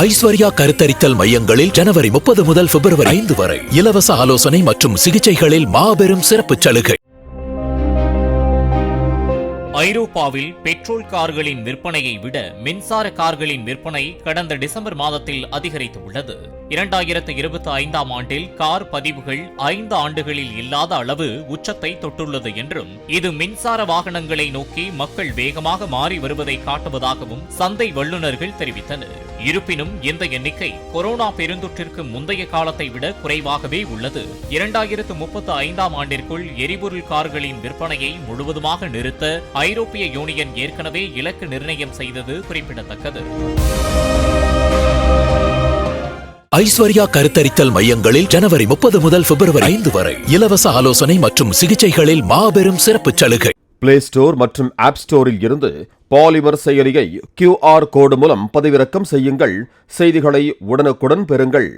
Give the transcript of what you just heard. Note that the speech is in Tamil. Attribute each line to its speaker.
Speaker 1: ஐஸ்வர்யா கருத்தரித்தல் மையங்களில் ஜனவரி 30 முதல் பிப்ரவரி 5 வரை இலவச ஆலோசனை மற்றும் சிகிச்சைகளில் மாபெரும் சிறப்பு சலுகை.
Speaker 2: ஐரோப்பாவில் பெட்ரோல் கார்களின் விற்பனையை விட மின்சார கார்களின் விற்பனை கடந்த டிசம்பர் மாதத்தில் அதிகரித்துள்ளது. 2025ஆம் ஆண்டில் கார் பதிவுகள் 5 ஆண்டுகளில் இல்லாத அளவு உச்சத்தை தொட்டுள்ளது என்றும், இது மின்சார வாகனங்களை நோக்கி மக்கள் வேகமாக மாறி வருவதை காட்டுவதாகவும் சந்தை வல்லுநர்கள் தெரிவித்தனர். இருப்பினும் இந்த எண்ணிக்கை கொரோனா பெருந்தொற்றிற்கு முந்தைய காலத்தை விட குறைவாகவே உள்ளது. 2035ஆம் ஆண்டிற்குள் எரிபொருள் கார்களின் விற்பனையை முழுவதுமாக நிறுத்த ஐரோப்பிய யூனியன் ஏற்கனவே இலக்கு நிர்ணயம் செய்தது குறிப்பிடத்தக்கது.
Speaker 1: ஐஸ்வர்யா கருத்தரித்தல் மையங்களில் ஜனவரி 30 முதல் பிப்ரவரி 5 வரை இலவச ஆலோசனை மற்றும் சிகிச்சைகளில் மாபெரும் சிறப்பு சலுகை.
Speaker 3: பிளே ஸ்டோர் மற்றும் ஆப் ஸ்டோரில் இருந்து பாலிமர் செயலியை QR கோடு மூலம் பதிவிறக்கம் செய்யுங்கள். செய்திகளை உடனுக்குடன் பெறுங்கள்.